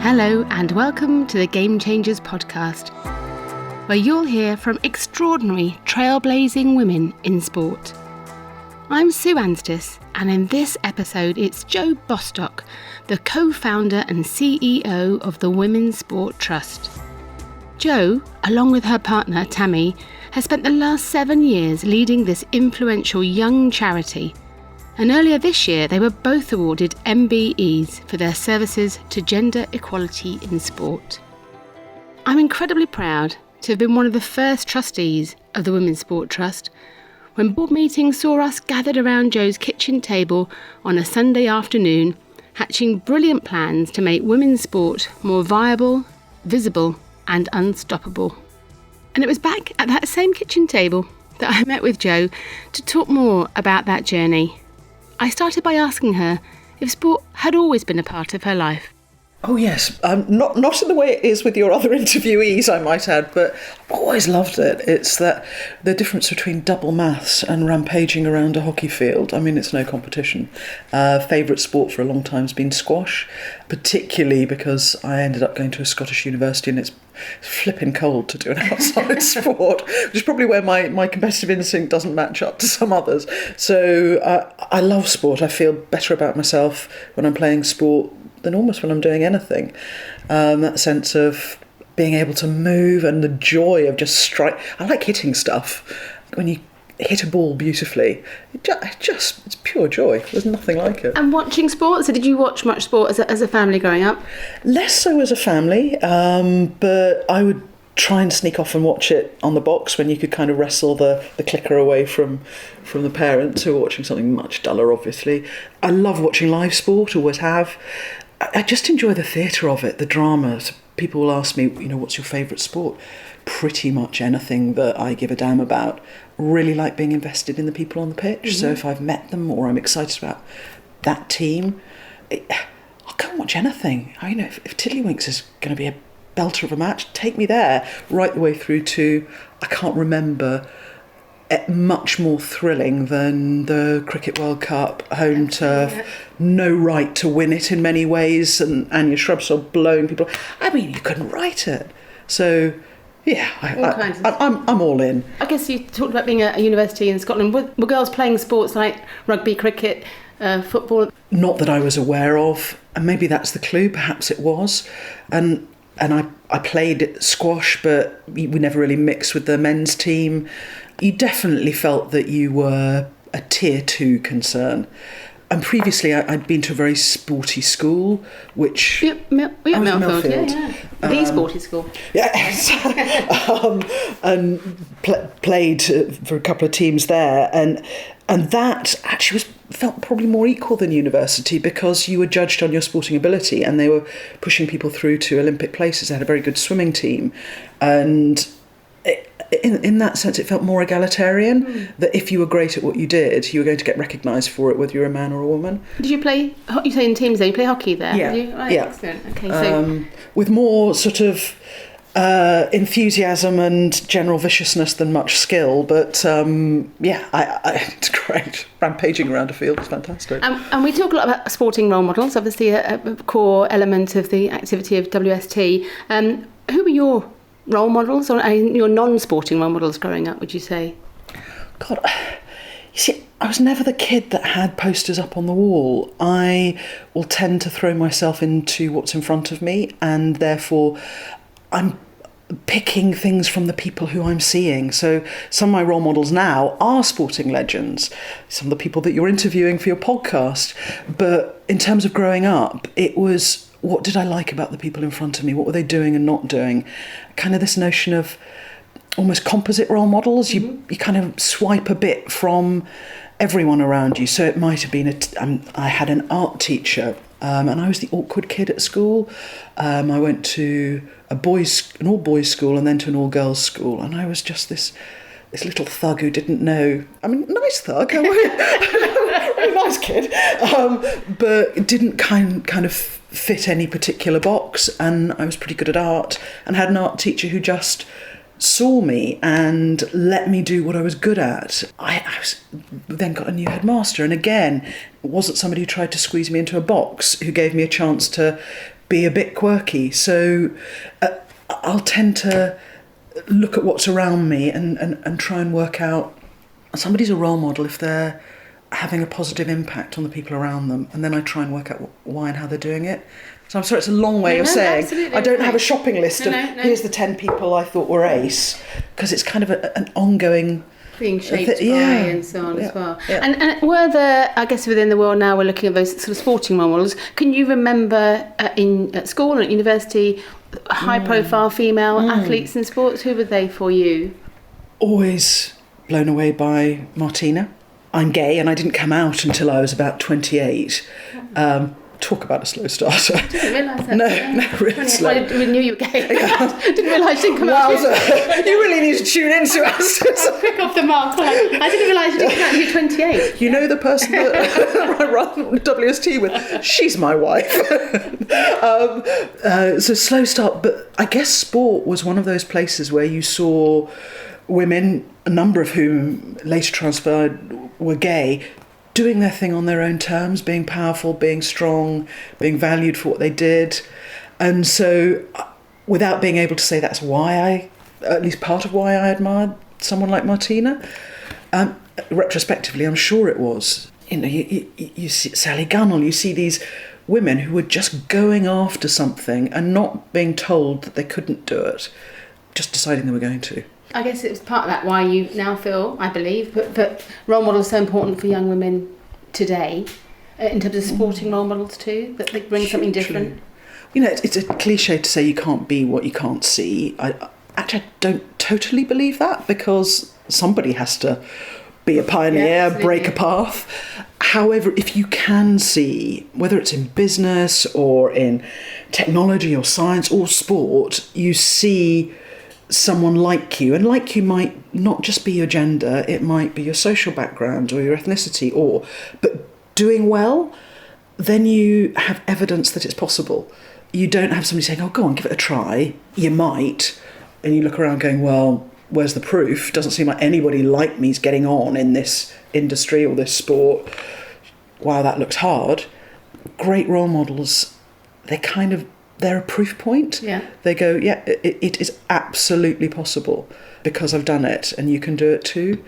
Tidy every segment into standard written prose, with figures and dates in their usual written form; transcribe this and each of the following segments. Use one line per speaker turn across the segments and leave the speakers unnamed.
Hello and welcome to the Game Changers podcast, where you'll hear from extraordinary trailblazing women in sport. I'm Sue Anstiss, and in this episode it's Jo Bostock, the co-founder and CEO of the Women's Sport Trust. Jo, along with her partner Tammy, has spent the last 7 years leading this influential young charity, and earlier this year they were both awarded MBEs for their services to gender equality in sport. I'm incredibly proud to have been one of the first trustees of the Women's Sport Trust when board meetings saw us gathered around Jo's kitchen table on a Sunday afternoon, hatching brilliant plans to make women's sport more viable, visible and unstoppable. And it was back at that same kitchen table that I met with Jo to talk more about that journey. I started by asking her if sport had always been a part of her life.
Oh yes, not in the way it is with your other interviewees, I might add, but I've always loved it. It's that the difference between double maths and rampaging around a hockey field. I mean, it's no competition. Favourite sport for a long time has been squash, particularly because I ended up going to a Scottish university and it's flipping cold to do an outside sport, which is probably where my competitive instinct doesn't match up to some others. So I love sport. I feel better about myself when I'm playing sport than almost when I'm doing anything. That sense of being able to move and the joy of just strike. I like hitting stuff. When you hit a ball beautifully, it's pure joy. There's nothing like it.
And watching sport, so did you watch much sport as a family growing up?
Less so as a family, but I would try and sneak off and watch it on the box when you could kind of wrestle the clicker away from the parents who are watching something much duller, obviously. I love watching live sport, always have. I just enjoy the theatre of it, the drama. So people will ask me, what's your favourite sport? Pretty much anything that I give a damn about. Really like being invested in the people on the pitch. Mm-hmm. So if I've met them or I'm excited about that team, I'll go and watch anything. If Tiddlywinks is going to be a belter of a match, take me there, right the way through to, I can't remember much more thrilling than the Cricket World Cup, home turf, no right to win it in many ways, and your Shrubsole blowing people. I mean, you couldn't write it. So, yeah, I'm all in.
I guess you talked about being at a university in Scotland. Were girls playing sports like rugby, cricket, football?
Not that I was aware of, and maybe that's the clue. Perhaps it was, and I played squash, but we never really mixed with the men's team. You definitely felt that you were a tier 2 concern. And previously I'd been to a very sporty school, which...
Millfield, yeah. The sporty school.
Yes. And played for a couple of teams there. And that actually felt probably more equal than university because you were judged on your sporting ability and they were pushing people through to Olympic places. They had a very good swimming team. And in that sense, it felt more egalitarian, that if you were great at what you did, you were going to get recognised for it, whether you're a man or a woman.
Did you play, you say in teams though, you play hockey there?
Yeah.
Did you? Right,
yeah.
Excellent. Okay, so...
with more sort of enthusiasm and general viciousness than much skill, but it's great. Rampaging around a field is fantastic.
And we talk a lot about sporting role models, obviously a core element of the activity of WST. Who were your role models, or your non-sporting role models growing up, would you say?
God, you see, I was never the kid that had posters up on the wall. I will tend to throw myself into what's in front of me, and therefore I'm picking things from the people who I'm seeing. So some of my role models now are sporting legends, some of the people that you're interviewing for your podcast. But in terms of growing up, it was, what did I like about the people in front of me? What were they doing and not doing? Kind of this notion of almost composite role models. You kind of swipe a bit from everyone around you. So it might have been, I had an art teacher and I was the awkward kid at school. I went to an all-boys school and then to an all-girls school. And I was just this little thug who didn't know. I mean, nice thug. Really nice kid. But didn't kind of fit any particular box. And I was pretty good at art and had an art teacher who just saw me and let me do what I was good at. I then got a new headmaster, and again, it wasn't somebody who tried to squeeze me into a box, who gave me a chance to be a bit quirky. So I'll tend to look at what's around me and try and work out, somebody's a role model if they're having a positive impact on the people around them, and then I try and work out why and how they're doing it. So I'm sorry, it's a long way of saying
absolutely.
I don't have a shopping list of here's the 10 people I thought were ace, because it's kind of an ongoing...
being shaped by and so on as well. Yeah. And were there, I guess within the world now, we're looking at those sort of sporting role models. Can you remember at school and at university, high-profile female athletes in sports? Who were they for you?
Always blown away by Martina. I'm gay and I didn't come out until I was about 28. Talk about a slow starter.
I didn't realise that.
No, really slow.
I knew you were gay. Didn't realise you didn't come out.
Wowza. You really need to tune in, Sue Anstiss.
Quick off the mark. I didn't realise you didn't come out until 28.
You know the person that I run WST with? She's my wife. So slow start, but I guess sport was one of those places where you saw women, a number of whom later transpired were gay, doing their thing on their own terms, being powerful, being strong, being valued for what they did. And so without being able to say that's why at least part of why I admired someone like Martina, retrospectively, I'm sure it was. You know, you see Sally Gunnell, you see these women who were just going after something and not being told that they couldn't do it, just deciding they were going to.
I guess it was part of that why you now feel, I believe, but role models are so important for young women today, in terms of sporting role models too, that they bring something different.
You know, it's a cliche to say you can't be what you can't see. I don't totally believe that, because somebody has to be a pioneer, break a path. However, if you can see, whether it's in business or in technology or science or sport, you see someone like you, and like you might not just be your gender, it might be your social background or your ethnicity, but doing well, then you have evidence that it's possible. You don't have somebody saying, oh, go on, give it a try. You might. And you look around going, well, where's the proof? Doesn't seem like anybody like me is getting on in this industry or this sport. Wow, that looks hard. Great role models, they're a proof point. Yeah. They go, yeah, it is absolutely possible because I've done it and you can do it too.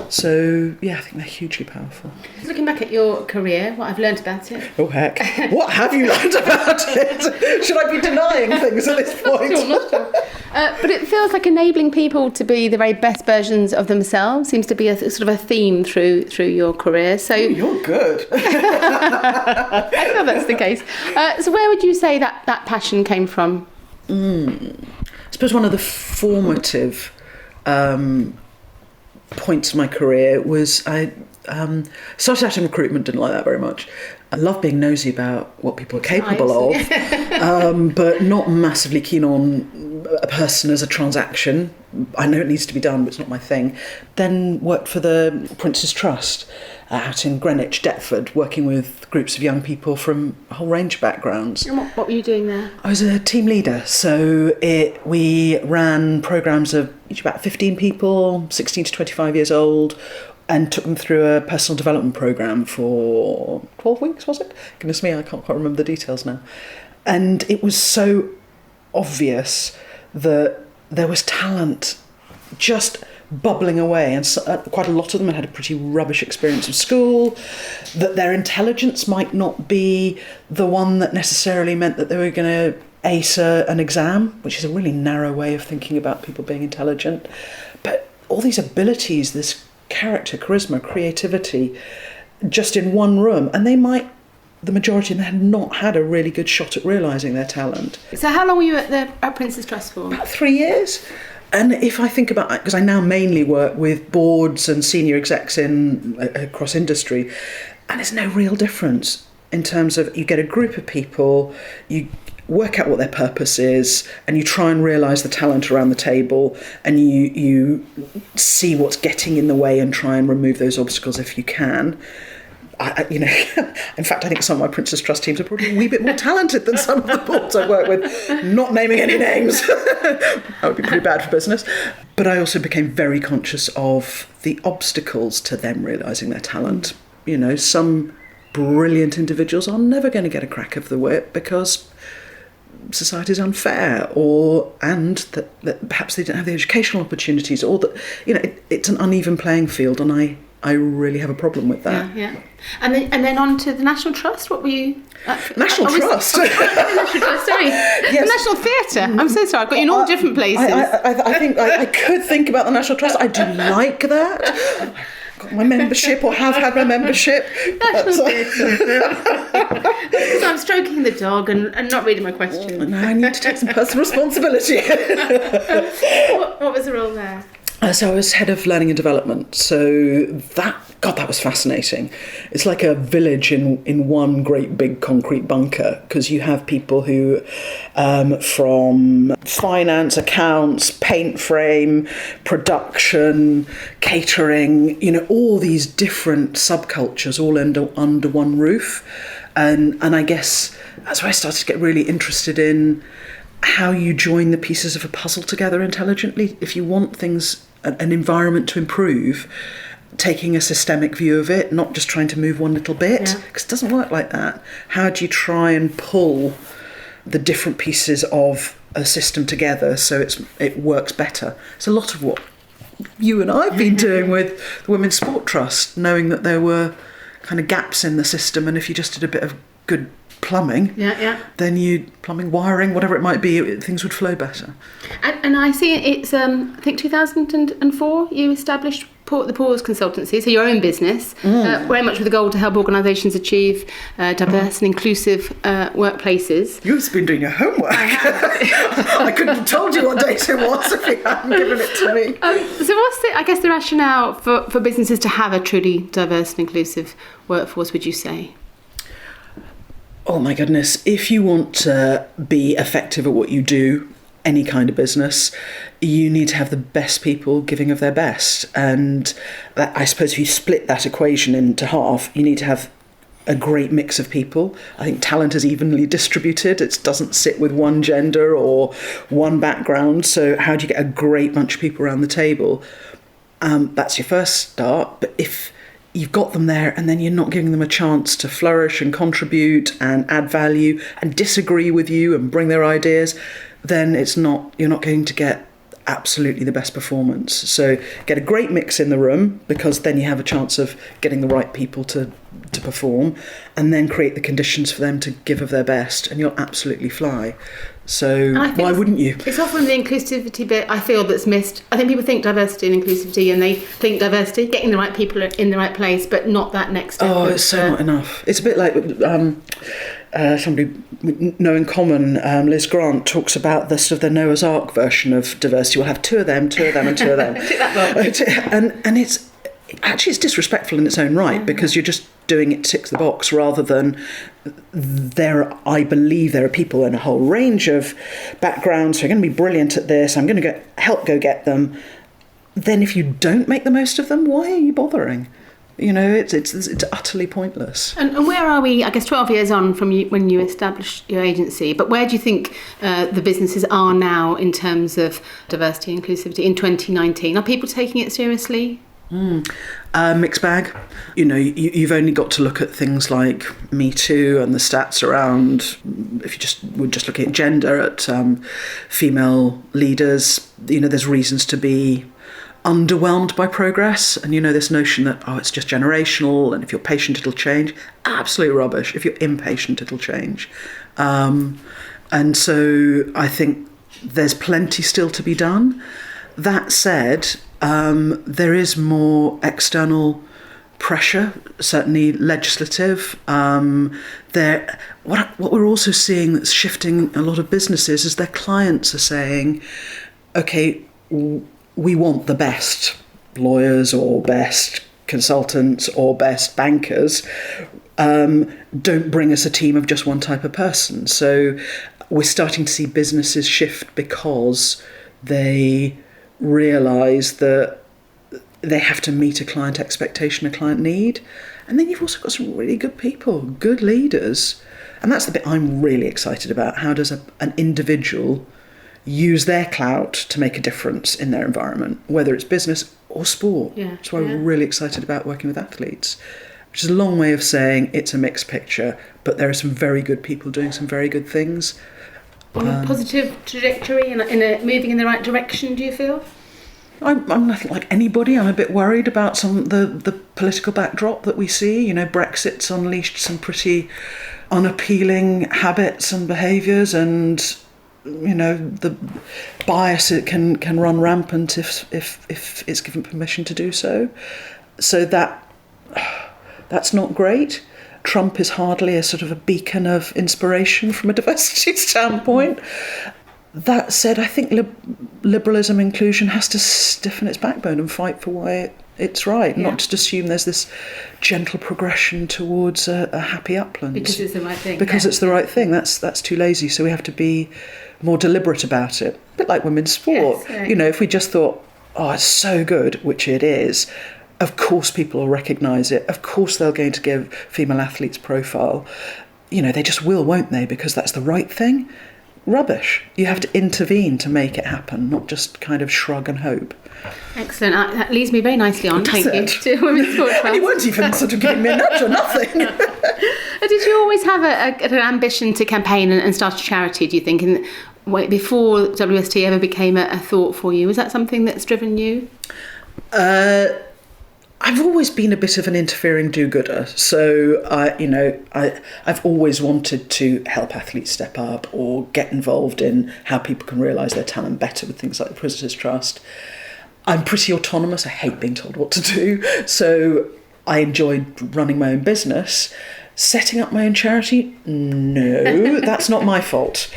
So, yeah, I think they're hugely powerful.
Looking back at your career, what I've learned about it.
Oh, heck. What have you learned about it? Should I be denying things at this point?
Not sure. But it feels like enabling people to be the very best versions of themselves seems to be a sort of a theme through your career. So
you're good.
I know that's the case. So where would you say that passion came from?
I suppose one of the formative points of my career was I started out in recruitment, didn't like that very much. I love being nosy about what people are capable of, but not massively keen on a person as a transaction. I know it needs to be done, but it's not my thing. Then worked for the Prince's Trust out in Greenwich, Deptford, working with groups of young people from a whole range of backgrounds.
And what were you doing there?
I was a team leader, so we ran programmes of each about 15 people, 16 to 25 years old, and took them through a personal development programme for 12 weeks, was it? Goodness me, I can't quite remember the details now. And it was so obvious that there was talent just bubbling away, and quite a lot of them had a pretty rubbish experience of school, that their intelligence might not be the one that necessarily meant that they were going to ace an exam, which is a really narrow way of thinking about people being intelligent. But all these abilities, this character, charisma, creativity, just in one room, and the majority of them had not had a really good shot at realising their talent.
So how long were you at Prince's Trust for?
About 3 years. And if I think about, because I now mainly work with boards and senior execs across industry, and there's no real difference in terms of you get a group of people, you work out what their purpose is, and you try and realise the talent around the table, and you see what's getting in the way and try and remove those obstacles if you can. In fact, I think some of my Prince's Trust teams are probably a wee bit more talented than some of the boards I work with. Not naming any names. That would be pretty bad for business. But I also became very conscious of the obstacles to them realising their talent. You know, some brilliant individuals are never going to get a crack of the whip because society is unfair, and that perhaps they don't have the educational opportunities, or that it's an uneven playing field, and I really have a problem with that.
Yeah. And then on to the National Trust. What were you?
National Trust.
National Trust. Sorry. Yes. The National Theatre. I'm so sorry. I've got you in all different places.
I think I could think about the National Trust. I do like that. I've got my membership, or have had my membership.
National Theatre. Because I'm stroking the dog and not reading my question.
No, I need to take some personal responsibility.
What was the role there?
So I was head of learning and development. So that was fascinating. It's like a village in one great big concrete bunker, because you have people who, from finance, accounts, paint frame, production, catering, all these different subcultures all under one roof. And I guess that's where I started to get really interested in how you join the pieces of a puzzle together intelligently. If you want an environment to improve, taking a systemic view of it, not just trying to move one little bit, because it doesn't work like that. How do you try and pull the different pieces of a system together so it works better? It's a lot of what you and I have been doing with the Women's Sport Trust, knowing that there were kind of gaps in the system, and if you just did a bit of good plumbing, then plumbing, wiring, whatever it might be, things would flow better.
And I see it's I think 2004 you established the Pause Consultancy, so your own business, very much with the goal to help organisations achieve diverse and inclusive workplaces.
You've been doing your homework. I couldn't have told you what date it was if you hadn't given it to me.
So what's the rationale for businesses to have a truly diverse and inclusive workforce, would you say?
Oh my goodness, if you want to be effective at what you do, any kind of business, you need to have the best people giving of their best. And that, I suppose if you split that equation into half, you need to have a great mix of people. I think talent is evenly distributed. It doesn't sit with one gender or one background. So how do you get a great bunch of people around the table? That's your first start. But if you've got them there and then you're not giving them a chance to flourish and contribute and add value and disagree with you and bring their ideas, then you're not going to get absolutely the best performance. So get a great mix in the room, because then you have a chance of getting the right people to perform, and then create the conditions for them to give of their best, and you'll absolutely fly. So why wouldn't you?
It's often the inclusivity bit, I feel, that's missed. I think people think diversity and inclusivity, and they think diversity, getting the right people in the right place, but not that next step.
Oh, it's so not enough. It's a bit like somebody we know in common, Liz Grant, talks about the sort of the Noah's Ark version of diversity. We'll have two of them, and two of them. And it's disrespectful in its own right, because you're just doing it to tick the box, rather than I believe there are people in a whole range of backgrounds who are going to be brilliant at this. I'm going to help go get them. Then if you don't make the most of them, why are you bothering? It's utterly pointless.
And where are we, I guess, 12 years on from when you established your agency, but where do you think the businesses are now in terms of diversity and inclusivity in 2019? Are people taking it seriously?
Mixed bag. You've only got to look at things like Me Too and the stats around, if we're just looking at gender, at female leaders, there's reasons to be underwhelmed by progress. And this notion that, it's just generational, and if you're patient it'll change. Absolute rubbish. If you're impatient it'll change. And so I think there's plenty still to be done. That said, there is more external pressure, certainly legislative. What we're also seeing that's shifting a lot of businesses is their clients are saying, okay, we want the best lawyers or best consultants or best bankers. Don't bring us a team of just one type of person. So we're starting to see businesses shift because they realise that they have to meet a client expectation, a client need. And then you've also got some really good people, good leaders. And that's the bit I'm really excited about. How does an individual use their clout to make a difference in their environment, whether it's business or sport? That's why we're really excited about working with athletes, which is a long way of saying it's a mixed picture, but there are some very good people doing some very good things.
on a positive trajectory and moving in the right direction, do you feel?
I'm nothing like anybody. I'm a bit worried about the political backdrop that we see. Brexit's unleashed some pretty unappealing habits and behaviours, and the bias it can run rampant if it's given permission to do so. So that's not great. Trump is hardly a sort of a beacon of inspiration from a diversity standpoint. That said, I think liberalism inclusion has to stiffen its backbone and fight for why it's right, not just assume there's this gentle progression towards a happy upland.
Because it's the right thing.
Because it's the right thing. That's too lazy. So we have to be more deliberate about it. A bit like women's sport.
Yes,
if we just thought, oh, it's so good, which it is, of course people will recognise it. Of course they're going to give female athletes profile. They just will, won't they? Because that's the right thing. Rubbish. You have to intervene to make it happen, not just kind of shrug and hope.
Excellent. That leads me very nicely on, thank you, to Women's Sport Trust.
And you weren't even sort of giving me a nudge or nothing.
Did you always have an ambition to campaign and start a charity, do you think, before WST ever became a thought for you? Was that something that's driven you?
I've always been a bit of an interfering do-gooder, so I've always wanted to help athletes step up or get involved in how people can realise their talent better with things like the Prisoners Trust. I'm pretty autonomous. I hate being told what to do, so I enjoyed running my own business. Setting up my own charity? No, that's not my fault.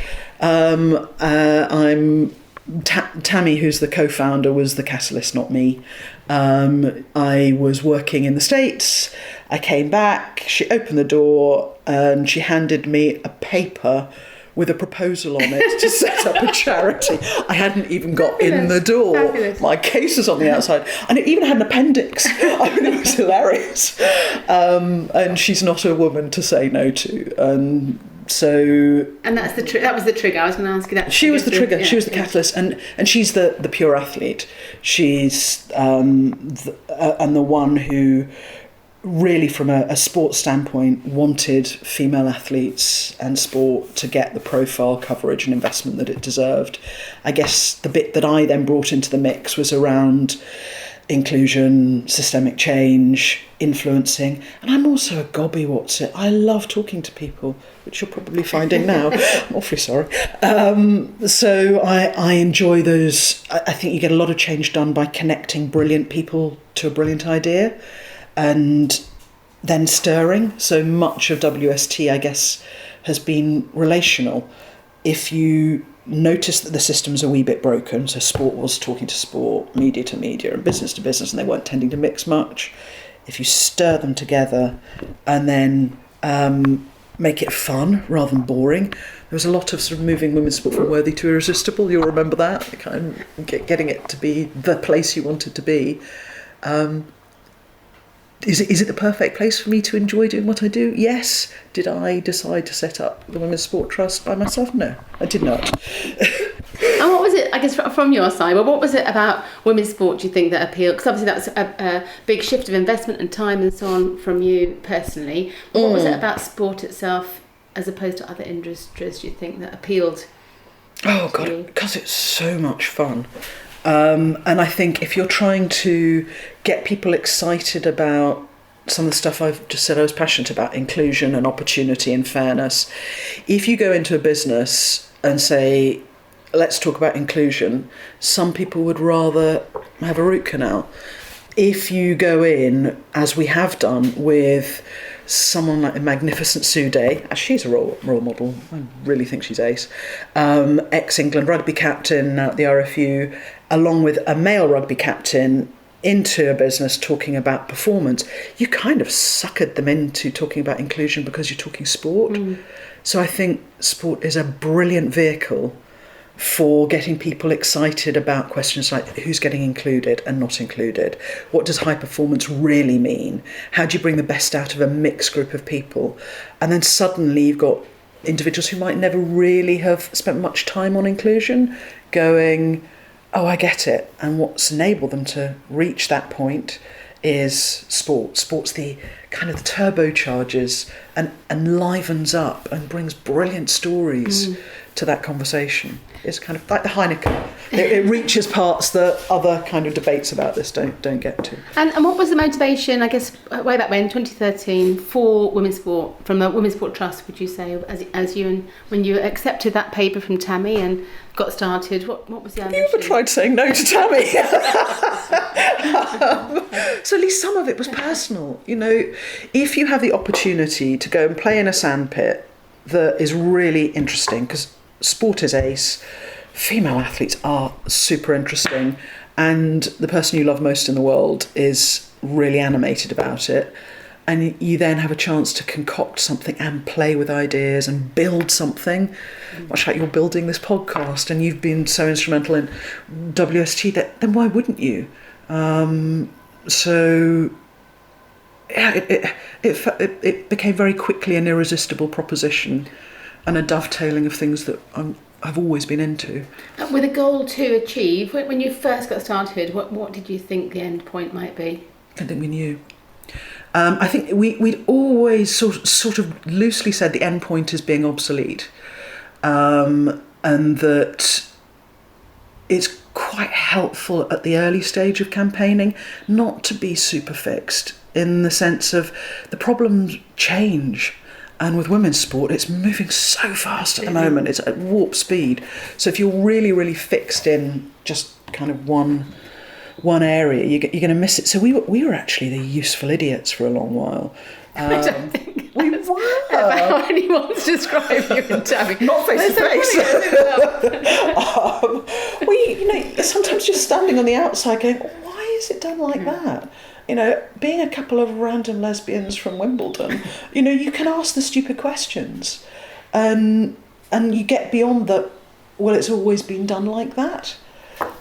Tammy, who's the co-founder, was the catalyst, not me. I was working in the States. I came back, she opened the door and she handed me a paper with a proposal on it to set up a charity. I hadn't even got in the door. Fabulous. My case was on the outside. And it even had an appendix. It was hilarious. And she's not a woman to say no to. And
that's that was the trigger. I was going to ask you that.
She was the trigger. She was the catalyst, and she's the pure athlete. She's the one who really, from a sports standpoint, wanted female athletes and sport to get the profile, coverage and investment that it deserved. I guess the bit that I then brought into the mix was around inclusion, systemic change, influencing. And I'm also a gobby-what's-it. I love talking to people, which you're probably finding now. I'm awfully sorry. So I enjoy those. I think you get a lot of change done by connecting brilliant people to a brilliant idea and then stirring. So much of WST, I guess, has been relational. If you notice that the system's a wee bit broken, so sport was talking to sport, media to media, and business to business, and they weren't tending to mix much. If you stir them together and then make it fun rather than boring, there was a lot of sort of moving women's sport from worthy to irresistible. You'll remember that, kind of getting it to be the place you wanted to be. Is it the perfect place for me to enjoy doing what I do? Yes. Did I decide to set up the Women's Sport Trust by myself? No, I did not.
And what was it, I guess, from your side, what was it about women's sport, do you think, that appealed? Because obviously that was a big shift of investment and time and so on from you personally. But what was it about sport itself, as opposed to other industries, do you think, that appealed?
Oh, God, because it's so much fun. And I think if you're trying to get people excited about some of the stuff I've just said I was passionate about, inclusion and opportunity and fairness, if you go into a business and say, let's talk about inclusion, some people would rather have a root canal. If you go in, as we have done, with someone like the magnificent Sue Day, she's a role model, I really think she's ace, ex-England rugby captain at the RFU, along with a male rugby captain, into a business talking about performance, you kind of suckered them into talking about inclusion because you're talking sport. So I think sport is a brilliant vehicle for getting people excited about questions like who's getting included and not included. What does high performance really mean? How do you bring the best out of a mixed group of people? And then suddenly you've got individuals who might never really have spent much time on inclusion going, oh, I get it. And what's enabled them to reach that point is sport. Sport's the kind of turbocharges and livens up and brings brilliant stories to that conversation. It's kind of like the Heineken. It reaches parts that other kind of debates about this don't get to.
And what was the motivation, I guess, way back when, 2013, for women's sport, from the Women's Sport Trust, would you say, as you, and when you accepted that paper from Tammy and got started, what was the ambition?
Have you ever tried saying no to Tammy? So at least some of it was personal. You know, if you have the opportunity to go and play in a sandpit that is really interesting, because sport is ace, female athletes are super interesting, and the person you love most in the world is really animated about it, and you then have a chance to concoct something and play with ideas and build something, much like you're building this podcast, and you've been so instrumental in WST, then why wouldn't you? So yeah, it became very quickly an irresistible proposition and a dovetailing of things that I've always been into.
With a goal to achieve, when you first got started, what did you think the end point might be?
I don't think we knew. I think we'd always sort of loosely said the end point is being obsolete, and that it's quite helpful at the early stage of campaigning not to be super fixed, in the sense of the problems change. And with women's sport, it's moving so fast at the moment. It's at warp speed. So if you're really, really fixed in just kind of one area, you're going to miss it. So we were actually the useful idiots for a long while.
I don't think
we
that's
were.
ever how anyone's described you and Tammy.
Not face to face. Sometimes just standing on the outside going, why is it done like that? You know, being a couple of random lesbians from Wimbledon, you know, you can ask the stupid questions, and you get beyond that. Well, it's always been done like that.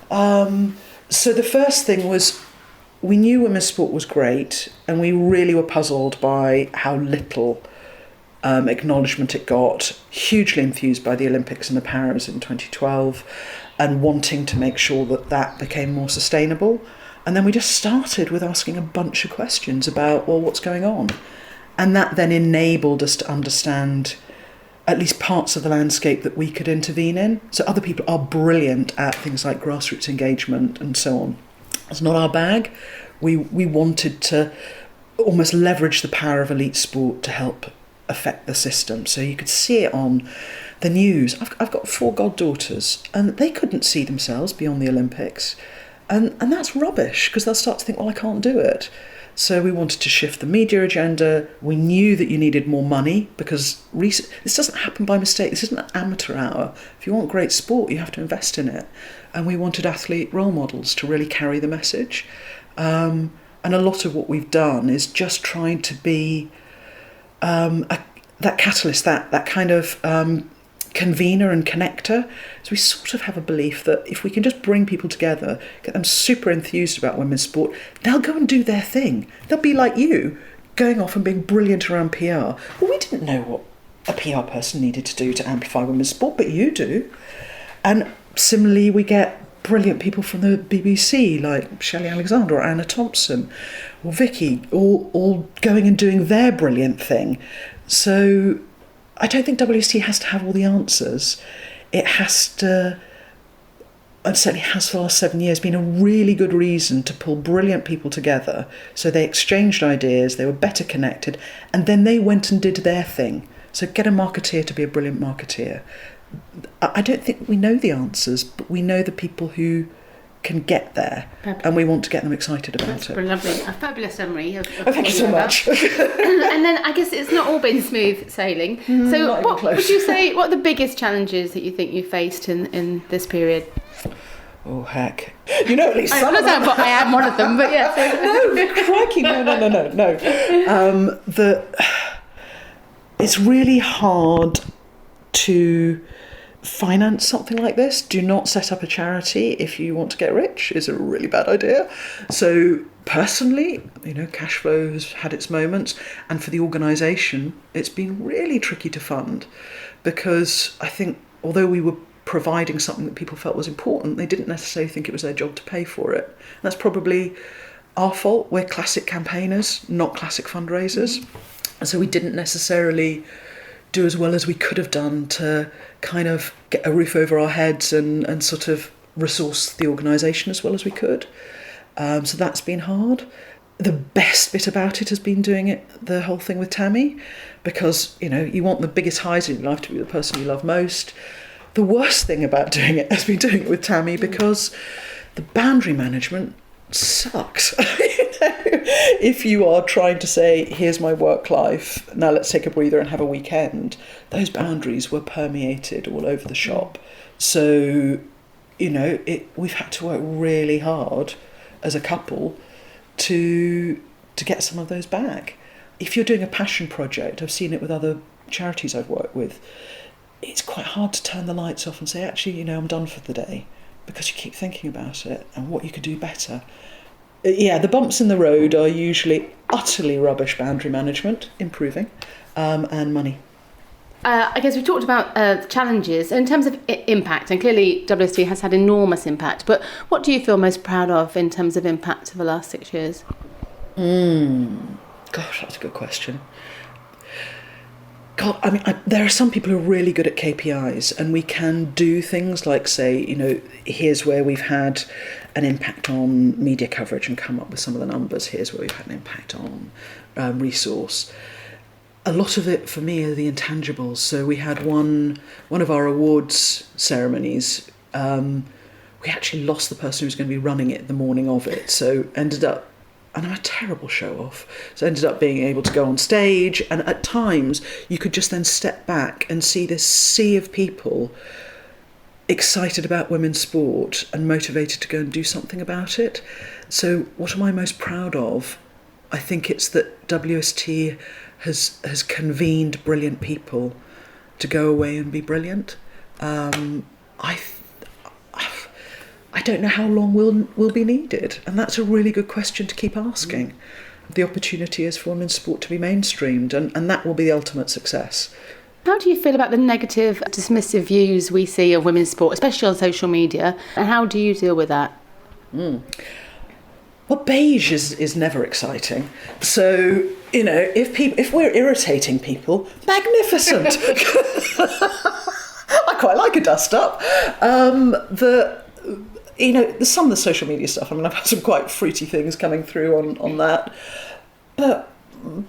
So the first thing was, we knew women's sport was great, and we really were puzzled by how little acknowledgement it got. Hugely enthused by the Olympics and the Paras in 2012, and wanting to make sure that became more sustainable. And then we just started with asking a bunch of questions about, well, what's going on? And that then enabled us to understand at least parts of the landscape that we could intervene in. So other people are brilliant at things like grassroots engagement and so on. It's not our bag. We wanted to almost leverage the power of elite sport to help affect the system. So you could see it on the news. I've got 4 goddaughters, and they couldn't see themselves beyond the Olympics. And that's rubbish, because they'll start to think, well, I can't do it. So we wanted to shift the media agenda. We knew that you needed more money, because this doesn't happen by mistake. This isn't an amateur hour. If you want great sport, you have to invest in it. And we wanted athlete role models to really carry the message. And a lot of what we've done is just trying to be that catalyst, that kind of convener and connector. So we sort of have a belief that if we can just bring people together, get them super enthused about women's sport, they'll go and do their thing. They'll be like you, going off and being brilliant around PR. Well, we didn't know what a PR person needed to do to amplify women's sport, but you do. And similarly, we get brilliant people from the BBC, like Shelley Alexander or Anna Thompson or Vicky, all going and doing their brilliant thing. So I don't think WST has to have all the answers. It has to, and certainly has for the last 7 years, been a really good reason to pull brilliant people together. So they exchanged ideas, they were better connected, and then they went and did their thing. So get a marketeer to be a brilliant marketeer. I don't think we know the answers, but we know the people who can get there, and we want to get them excited about
That's
it.
lovely. A fabulous summary.
Thank you so much.
And then I guess it's not all been smooth sailing. So what would you say, what are the biggest challenges that you think you faced in this period?
Oh, heck. You know, at least some
I
of them.
I am one of them, but yeah.
No, crikey, no. It's really hard to finance something like this. Do not set up a charity if you want to get rich. It's a really bad idea. So personally, cash flow has had its moments, and for the organisation, it's been really tricky to fund, because I think although we were providing something that people felt was important, they didn't necessarily think it was their job to pay for it. And that's probably our fault. We're classic campaigners, not classic fundraisers. And so we didn't necessarily do as well as we could have done to kind of get a roof over our heads and sort of resource the organisation as well as we could. So that's been hard. The best bit about it has been doing it, the whole thing with Tammy, because, you know, you want the biggest highs in your life to be the person you love most. The worst thing about doing it has been doing it with Tammy, because the boundary management sucks. If you are trying to say, here's my work life, now let's take a breather and have a weekend, those boundaries were permeated all over the shop. So, you know, we've had to work really hard as a couple to get some of those back. If you're doing a passion project, I've seen it with other charities I've worked with, it's quite hard to turn the lights off and say, actually, you know, I'm done for the day, because you keep thinking about it and what you could do better. Yeah, the bumps in the road are usually utterly rubbish boundary management, improving, and money.
I guess we've talked about challenges in terms of impact, and clearly WST has had enormous impact, but what do you feel most proud of in terms of impact of the last 6 years?
Gosh, that's a good question. God, I mean, there are some people who are really good at KPIs, and we can do things like say, you know, here's where we've had an impact on media coverage and come up with some of the numbers. Here's where we've had an impact on resource. A lot of it for me are the intangibles. So we had one of our awards ceremonies. We actually lost the person who was going to be running it the morning of it. So ended up, and I'm a terrible show off, so ended up being able to go on stage, and at times you could just then step back and see this sea of people excited about women's sport and motivated to go and do something about it. So what am I most proud of? I think it's that WST has convened brilliant people to go away and be brilliant. I don't know how long will be needed, and that's a really good question to keep asking. The opportunity is for women's sport to be mainstreamed, and that will be the ultimate success.
How do you feel about the negative, dismissive views we see of women's sport, especially on social media, and how do you deal with that?
Well, beige is never exciting. So, you know, if we're irritating people, magnificent. I quite like a dust up. You know, some of the social media stuff, I mean, I've had some quite fruity things coming through on that. But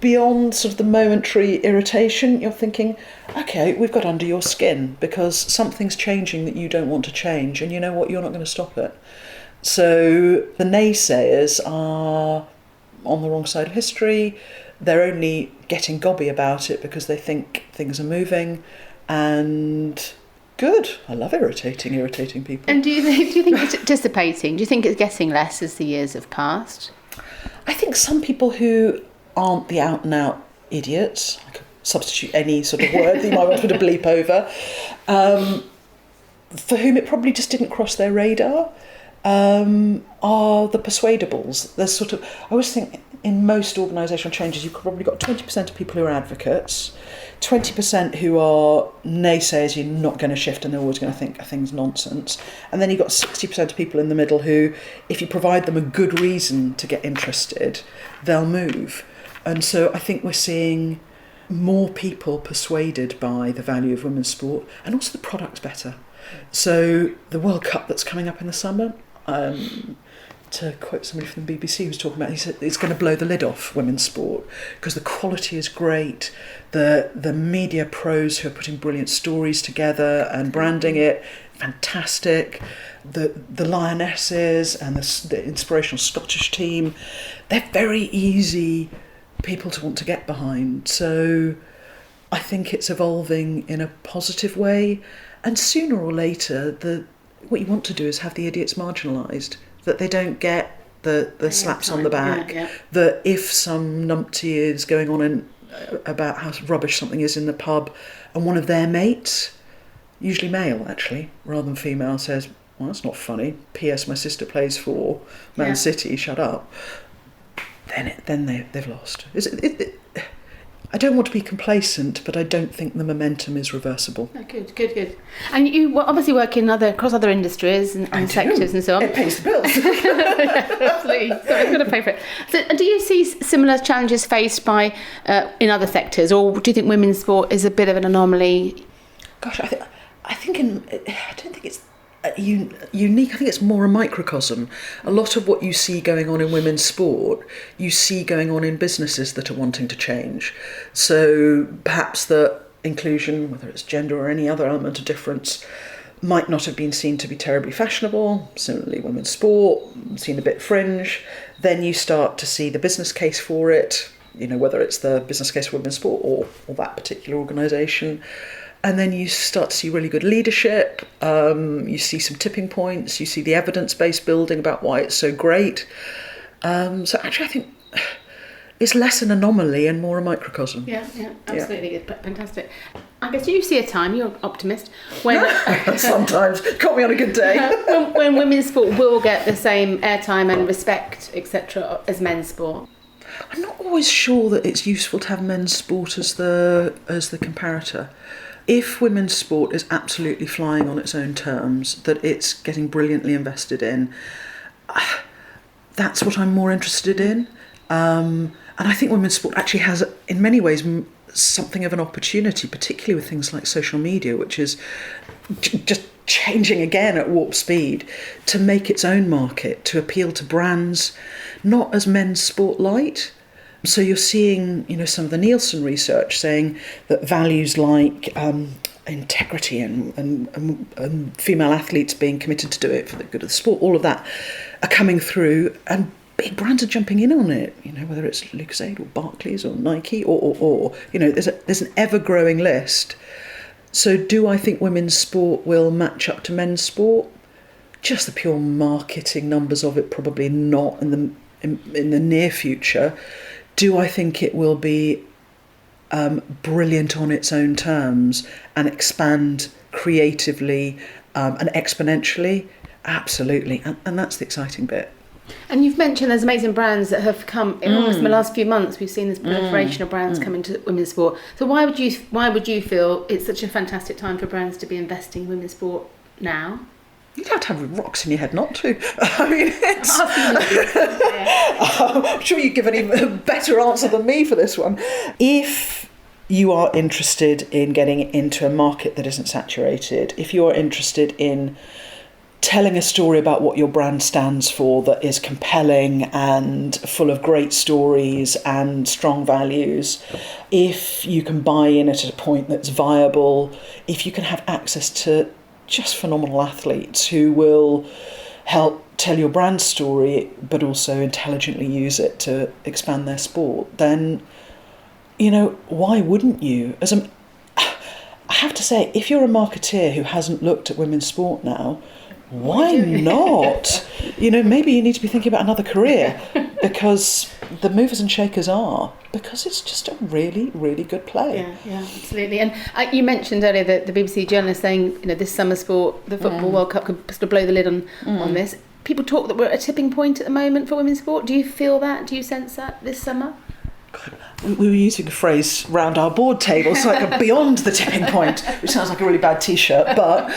beyond sort of the momentary irritation, you're thinking, okay, we've got under your skin because something's changing that you don't want to change, and you know what, you're not going to stop it. So the naysayers are on the wrong side of history. They're only getting gobby about it because they think things are moving, and good. I love irritating people.
And do you think it's dissipating? Do you think it's getting less as the years have passed?
I think some people who aren't the out and out idiots, I could substitute any sort of word that you might want to bleep over, for whom it probably just didn't cross their radar, are the persuadables. There's sort of, I always think in most organisational changes you've probably got 20% of people who are advocates, 20% who are naysayers, you're not going to shift and they're always going to think a thing's nonsense, and then you've got 60% of people in the middle who, if you provide them a good reason to get interested, they'll move. And so I think we're seeing more people persuaded by the value of women's sport, and also the product's better. So the World Cup that's coming up in the summer, to quote somebody from the BBC who was talking about, he said it's going to blow the lid off women's sport because the quality is great. The media pros who are putting brilliant stories together and branding it, fantastic. The Lionesses and the inspirational Scottish team, they're very easy people to want to get behind. So I think it's evolving in a positive way, and sooner or later what you want to do is have the idiots marginalised, that they don't get the slaps on the back, that if some numpty is going on about how rubbish something is in the pub and one of their mates, usually male actually, rather than female, says, well, that's not funny, P.S. my sister plays for Man City, shut up, then they've lost. I don't want to be complacent, but I don't think the momentum is reversible.
Oh, good. And you obviously work across other industries and sectors and so on.
It pays the bills.
Yeah, absolutely. So it's got to pay for it. So, do you see similar challenges faced by in other sectors, or do you think women's sport is a bit of an anomaly?
Gosh, I don't think it's unique. I think it's more a microcosm. A lot of what you see going on in women's sport, you see going on in businesses that are wanting to change. So perhaps the inclusion, whether it's gender or any other element of difference, might not have been seen to be terribly fashionable. Similarly, women's sport, seen a bit fringe. Then you start to see the business case for it, whether it's the business case for women's sport or that particular organisation. And then you start to see really good leadership, you see some tipping points, you see the evidence-based building about why it's so great. So actually I think it's less an anomaly and more a microcosm.
Yeah, absolutely. Yeah. Fantastic. I guess you see a time, you're an optimist, when
sometimes, caught me on a good day.
when women's sport will get the same airtime and respect, etc., as men's sport.
I'm not always sure that it's useful to have men's sport as the comparator. If women's sport is absolutely flying on its own terms, that it's getting brilliantly invested in, that's what I'm more interested in. And I think women's sport actually has, in many ways, something of an opportunity, particularly with things like social media, which is just changing again at warp speed, to make its own market, to appeal to brands, not as men's sport light. So you're seeing, some of the Nielsen research saying that values like integrity and female athletes being committed to do it for the good of the sport, all of that are coming through, and big brands are jumping in on it. Whether it's Lucozade or Barclays or Nike or there's an ever-growing list. So do I think women's sport will match up to men's sport? Just the pure marketing numbers of it, probably not in the near future. Do I think it will be brilliant on its own terms and expand creatively and exponentially? Absolutely. And that's the exciting bit.
And you've mentioned there's amazing brands that have come in almost in the last few months. We've seen this proliferation of brands come into women's sport. So why would you feel it's such a fantastic time for brands to be investing in women's sport now?
You'd have to have rocks in your head not to. I mean, I'm sure you'd give an even better answer than me for this one. If you are interested in getting into a market that isn't saturated, if you are interested in telling a story about what your brand stands for that is compelling and full of great stories and strong values, if you can buy in at a point that's viable, if you can have access to just phenomenal athletes who will help tell your brand story but also intelligently use it to expand their sport, then why wouldn't you? I have to say, if you're a marketeer who hasn't looked at women's sport now, why not? Maybe you need to be thinking about another career, because the movers and shakers because it's just a really, really good play.
Yeah, absolutely. And you mentioned earlier that the BBC journalist saying, this summer sport, the Football World Cup could sort of blow the lid on this. People talk that we're at a tipping point at the moment for women's sport. Do you feel that? Do you sense that this summer?
We were using a phrase round our board table, so like beyond the tipping point, which sounds like a really bad T-shirt, but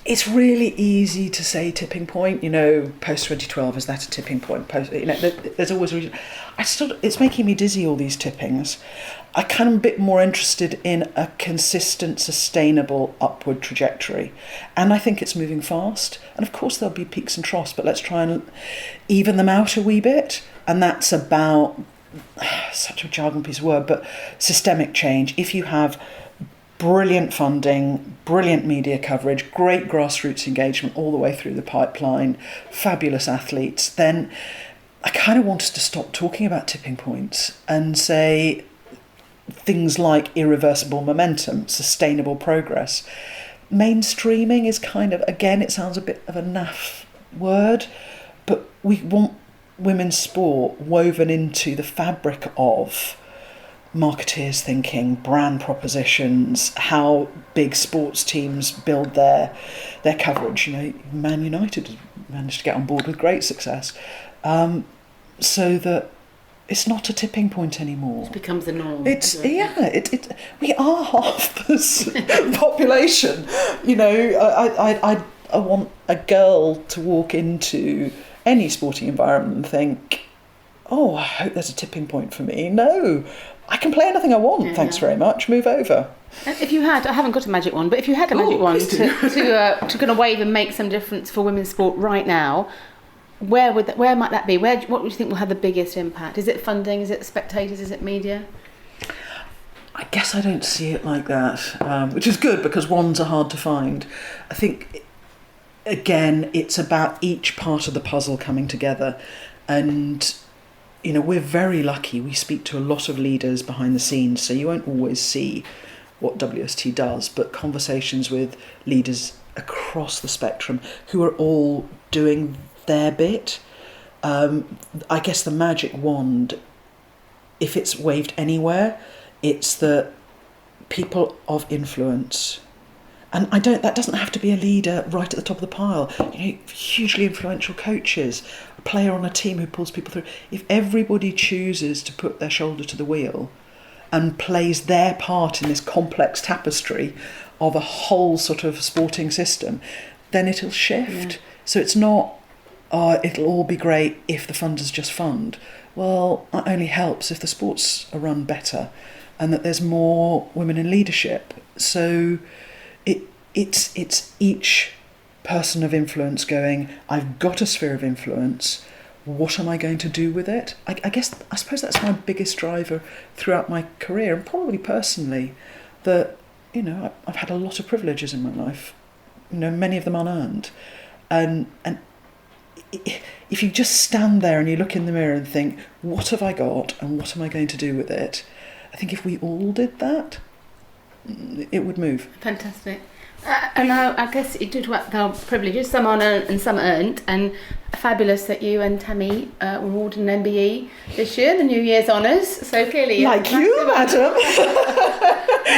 it's really easy to say tipping point. Post 2012, is that a tipping point? There's always a reason. It's making me dizzy, all these tippings. I kind of a bit more interested in a consistent, sustainable upward trajectory, and I think it's moving fast. And of course there'll be peaks and troughs, but let's try and even them out a wee bit. And that's about such a jargon piece of word, but systemic change. If you have brilliant funding, brilliant media coverage, great grassroots engagement all the way through the pipeline, fabulous athletes, then I kind of want us to stop talking about tipping points and say things like irreversible momentum, sustainable progress. Mainstreaming is kind of, again, it sounds a bit of a naff word, but we want women's sport woven into the fabric of marketeers thinking, brand propositions, how big sports teams build their coverage. Man United managed to get on board with great success, so that it's not a tipping point anymore.
It becomes the norm.
We are half this population. You know, I want a girl to walk into any sporting environment and think, oh, I hope there's a tipping point for me. No, I can play anything I want. Thanks very much. Move over.
If you had, I haven't got a magic wand, but if you had a magic wand to kind of wave and make some difference for women's sport right now, where might that be? What would you think will have the biggest impact? Is it funding? Is it spectators? Is it media?
I guess I don't see it like that, which is good because wands are hard to find. I think, again, it's about each part of the puzzle coming together. And, you know, we're very lucky. We speak to a lot of leaders behind the scenes, so you won't always see what WST does, but conversations with leaders across the spectrum who are all doing their bit. I guess the magic wand, if it's waved anywhere, it's that people of influence, and that doesn't have to be a leader right at the top of the pile. You know, hugely influential coaches, a player on a team who pulls people through. If everybody chooses to put their shoulder to the wheel and plays their part in this complex tapestry of a whole sort of sporting system, then it'll shift. Yeah. So it's not, it'll all be great if the funders just fund. Well, that only helps if the sports are run better and that there's more women in leadership. So it's each person of influence going, I've got a sphere of influence, what am I going to do with it? I suppose that's my biggest driver throughout my career, and probably personally, that, you know, I've had a lot of privileges in my life, you know, many of them unearned. And if you just stand there and you look in the mirror and think, what have I got and what am I going to do with it? I think if we all did that, it would move.
Fantastic. And I guess you talked about our privileges, some unearned and some earned, and fabulous that you and Tammy were awarded an MBE this year, the New Year's Honours. So clearly,
like you, madam.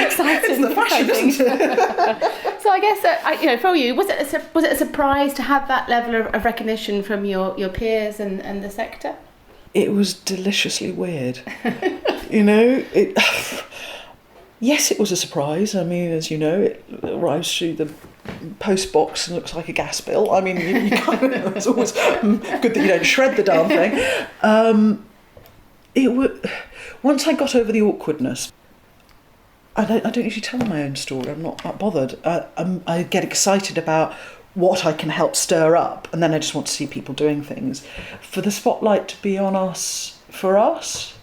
Exciting.
It's the fashion, isn't it?
So I guess for you, was it a surprise to have that level of recognition from your peers and the sector?
It was deliciously weird. You know, yes, it was a surprise. I mean, as you know, it arrives through the post box and looks like a gas bill. I mean, you kind of, it's always good that you don't shred the darn thing. Once I got over the awkwardness, I don't usually tell my own story. I'm not that bothered. I get excited about what I can help stir up, and then I just want to see people doing things. For the spotlight to be on us, for us,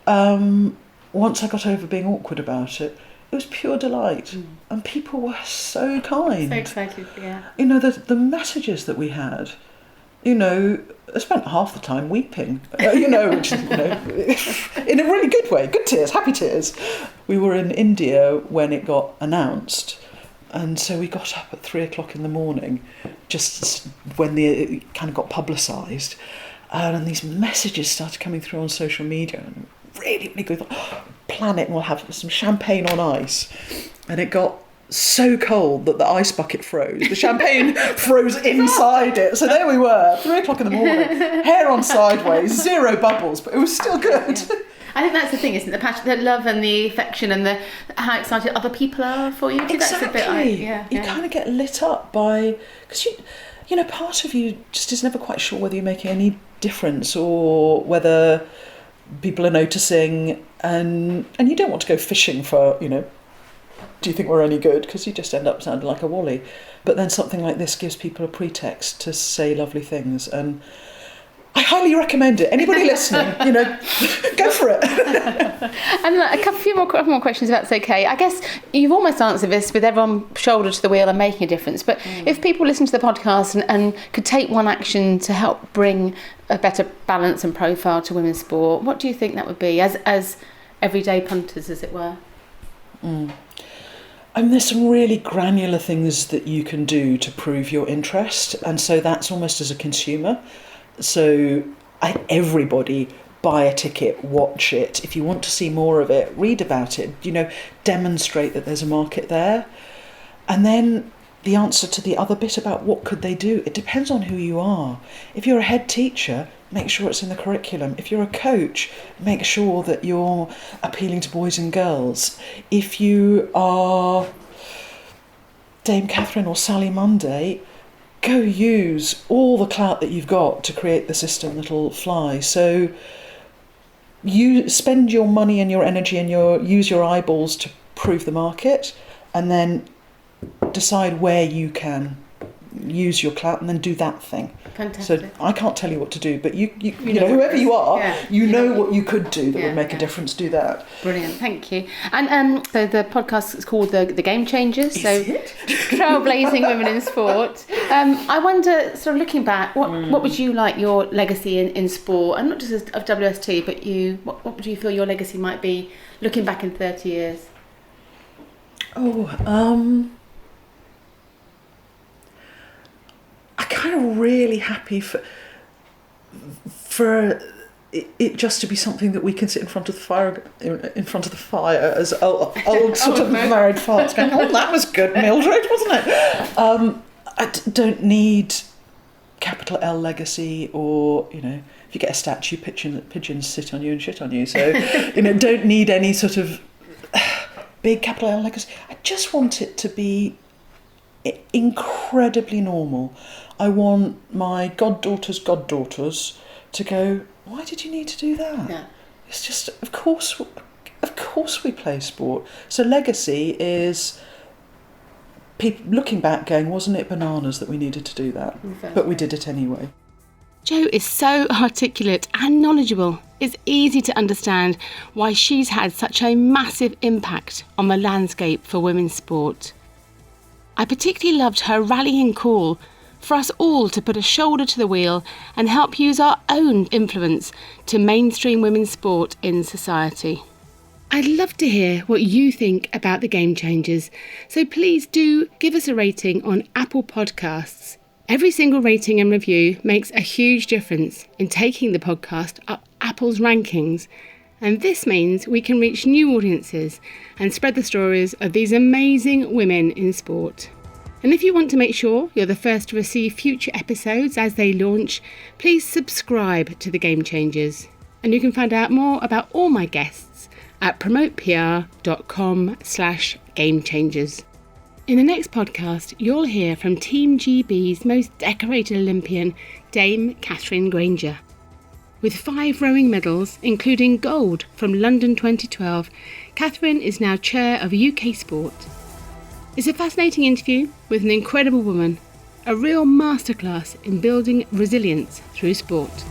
once I got over being awkward about it, it was pure delight. And people were so kind.
So excited, yeah.
You know, the messages that we had, you know, I spent half the time weeping, you know, which is, you know, in a really good way, good tears, happy tears. We were in India when it got announced, and so we got up at 3:00 in the morning, just when it kind of got publicised, and these messages started coming through on social media, and really, really good. Plan it and we'll have some champagne on ice. And it got so cold that the ice bucket froze. The champagne froze inside it. So there we were, 3:00 in the morning, hair on sideways, 0 bubbles, but it was still good. Yeah.
I think that's the thing, isn't it? The passion, the love and the affection and the how excited other people are for you.
Exactly.
That's a bit,
you kind of get lit up by, because you know, part of you just is never quite sure whether you're making any difference or whether people are noticing, and you don't want to go fishing for, you know, do you think we're any good? Because you just end up sounding like a wally. But then something like this gives people a pretext to say lovely things, and I highly recommend it. Anybody listening, you know, go for it.
And a few more questions, if that's okay. I guess you've almost answered this with everyone shoulder to the wheel and making a difference. But if people listen to the podcast and could take one action to help bring a better balance and profile to women's sport, what do you think that would be, as everyday punters, as it were?
And there's some really granular things that you can do to prove your interest, and so that's almost as a consumer. So everybody buy a ticket, watch it. If you want to see more of it, read about it, you know, demonstrate that there's a market there. And then the answer to the other bit about what could they do, it depends on who you are. If you're a head teacher, make sure it's in the curriculum. If you're a coach, make sure that you're appealing to boys and girls. If you are Dame Catherine or Sally Monday, go use all the clout that you've got to create the system that'll fly. So you spend your money and your energy and use your eyeballs to prove the market, and then decide where you can use your clout and then do that thing.
Fantastic.
So I can't tell you what to do, but you know whoever you are, you know what you could do that would make a difference. Do that.
Brilliant, thank you. And so the podcast is called the Game Changers.
Is
so
it?
Trailblazing Women in Sport. I wonder, sort of looking back, what would you like your legacy in sport, and not just of WST, but what would you feel your legacy might be looking back in 30 years?
I'm kind of really happy for it just to be something that we can sit in front of the fire as old sort of married farts going, oh, that was good, Mildred, wasn't it? I don't need capital L legacy, or if you get a statue, pigeons sit on you and shit on you. So don't need any sort of big capital L legacy. I just want it to be incredibly normal. I want my goddaughter's goddaughters to go, why did you need to do that?
Yeah.
It's just, of course we play sport. So legacy is people looking back going, wasn't it bananas that we needed to do that?
Exactly.
But we did it anyway.
Jo is so articulate and knowledgeable. It's easy to understand why she's had such a massive impact on the landscape for women's sport. I particularly loved her rallying call for us all to put a shoulder to the wheel and help use our own influence to mainstream women's sport in society. I'd love to hear what you think about the Game Changers, so please do give us a rating on Apple Podcasts. Every single rating and review makes a huge difference in taking the podcast up Apple's rankings, and this means we can reach new audiences and spread the stories of these amazing women in sport. And if you want to make sure you're the first to receive future episodes as they launch, please subscribe to The Game Changers. And you can find out more about all my guests at promotepr.com/gamechangers. In the next podcast, you'll hear from Team GB's most decorated Olympian, Dame Catherine Granger. With 5 rowing medals, including gold from London 2012, Catherine is now chair of UK Sport. It's a fascinating interview with an incredible woman, a real masterclass in building resilience through sport.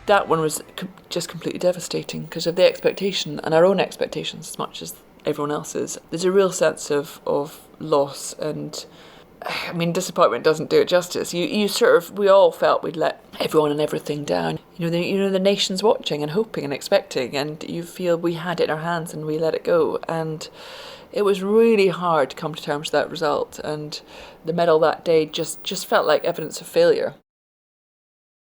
That one was just completely devastating because of the expectation and our own expectations as much as everyone else's. There's a real sense of loss, and disappointment doesn't do it justice. We all felt we'd let everyone and everything down. The nation's watching and hoping and expecting, and you feel we had it in our hands and we let it go. And it was really hard to come to terms with that result, and the medal that day just felt like evidence of failure.